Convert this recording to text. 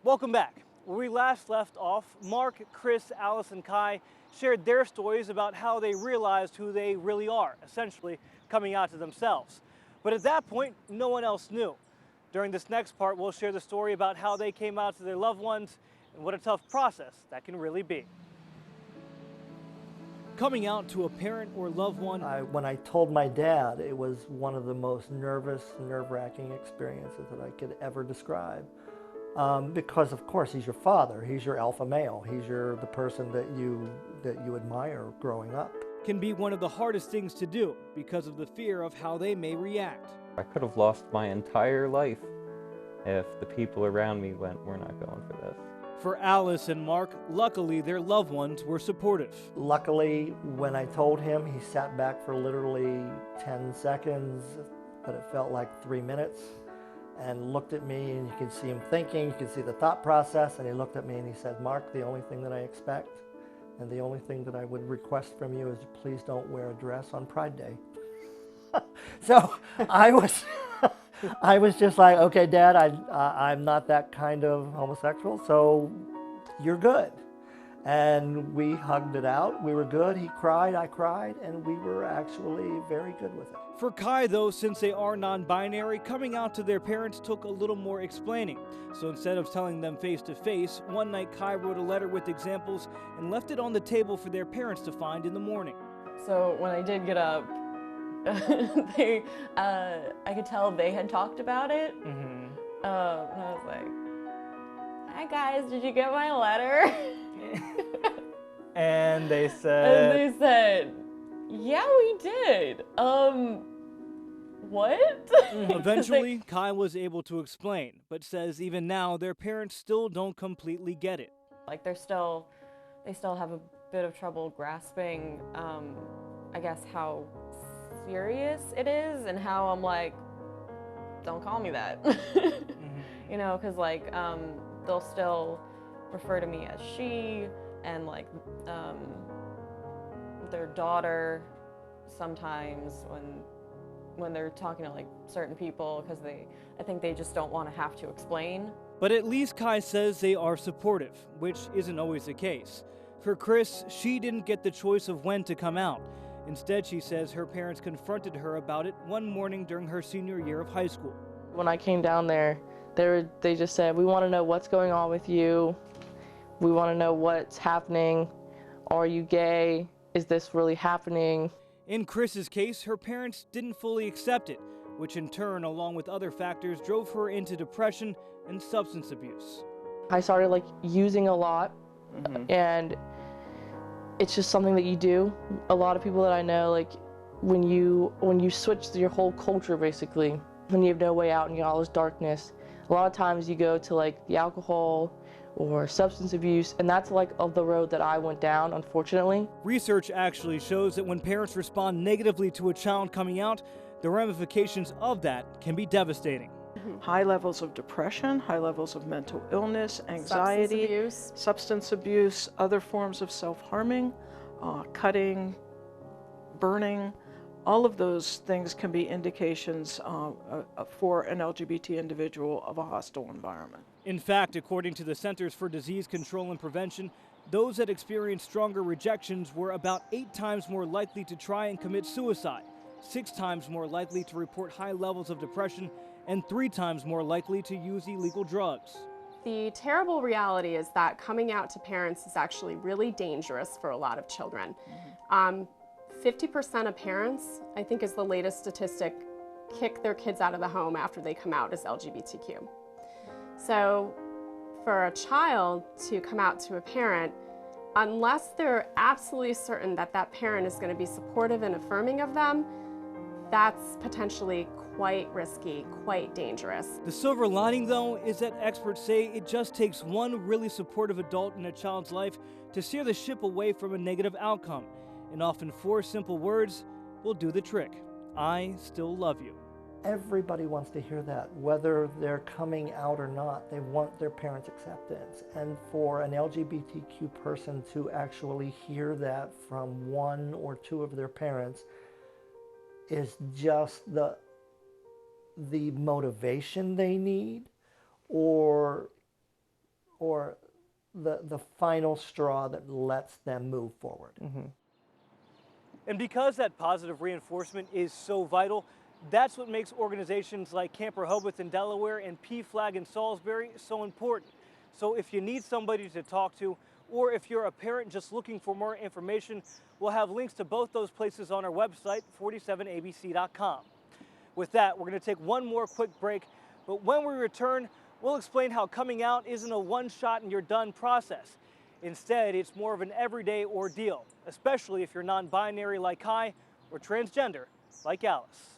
Welcome back. Where we last left off, Mark, Chris, Alice, and Kai shared their stories about how they realized who they really are, essentially coming out to themselves. But at that point, no one else knew. During this next part, we'll share the story about how they came out to their loved ones and what a tough process that can really be. Coming out to a parent or loved one. When I told my dad, it was one of the most nervous, nerve-wracking experiences that I could ever describe. Because of course he's your father, he's your alpha male, he's the person that you admire growing up. Can be one of the hardest things to do because of the fear of how they may react. I could have lost my entire life if the people around me went, "We're not going for this." For Alice and Mark, luckily their loved ones were supportive. Luckily, when I told him, he sat back for literally 10 seconds, but it felt like 3 minutes, and looked at me, and you could see him thinking, you could see the thought process, and he looked at me and he said, "Mark, the only thing that I expect and the only thing that I would request from you is please don't wear a dress on Pride Day." So I was just like, "Okay, Dad, I'm not that kind of homosexual, so you're good." And we hugged it out. We were good. He cried, I cried, and we were actually very good with it. For Kai, though, since they are non-binary, coming out to their parents took a little more explaining. So instead of telling them face-to-face, one night Kai wrote a letter with examples and left it on the table for their parents to find in the morning. So when I did get up, I could tell they had talked about it. And I was like, "Hi guys, did you get my letter?" And they said, "Yeah, we did. What?" Eventually, Kai was able to explain, but says even now their parents still don't completely get it. Like they still have a bit of trouble grasping, I guess, how serious it is and how I'm like, "Don't call me that." You know, because like they'll still refer to me as she, and like their daughter sometimes when they're talking to like certain people, because I think they just don't want to have to explain. But at least Kai says they are supportive, which isn't always the case. For Chris, she didn't get the choice of when to come out. Instead, she says her parents confronted her about it one morning during her senior year of high school. When I came down there, they just said, "We want to know what's going on with you. We want to know what's happening. Are you gay? Is this really happening?" In Chris's case, her parents didn't fully accept it, which in turn, along with other factors, drove her into depression and substance abuse. I started like using a lot, and it's just something that you do. A lot of people that I know, like when you switch your whole culture basically, when you have no way out and you got all this darkness, a lot of times you go to like the alcohol or substance abuse, and that's like of the road that I went down, unfortunately. Research actually shows that when parents respond negatively to a child coming out, the ramifications of that can be devastating. High levels of depression, high levels of mental illness, anxiety, substance abuse, other forms of self-harming, cutting, burning. All of those things can be indications for an LGBT individual of a hostile environment. In fact, according to the Centers for Disease Control and Prevention, those that experienced stronger rejections were about 8 times more likely to try and commit suicide, 6 times more likely to report high levels of depression, and 3 times more likely to use illegal drugs. The terrible reality is that coming out to parents is actually really dangerous for a lot of children. 50% of parents, I think is the latest statistic, kick their kids out of the home after they come out as LGBTQ. So for a child to come out to a parent, unless they're absolutely certain that that parent is going to be supportive and affirming of them, that's potentially quite risky, quite dangerous. The silver lining, though, is that experts say it just takes one really supportive adult in a child's life to steer the ship away from a negative outcome. And often 4 simple words will do the trick. I still love you. Everybody wants to hear that, whether they're coming out or not. They want their parents' acceptance. And for an LGBTQ person to actually hear that from 1 or 2 of their parents is just the motivation they need, or the final straw that lets them move forward. And because that positive reinforcement is so vital, that's what makes organizations like Camp Rehoboth in Delaware and PFLAG in Salisbury so important. So if you need somebody to talk to, or if you're a parent just looking for more information, we'll have links to both those places on our website, 47abc.com. With that, we're going to take one more quick break, but when we return, we'll explain how coming out isn't a one-shot and you're done process. Instead, it's more of an everyday ordeal, especially if you're non-binary like Kai or transgender like Alice.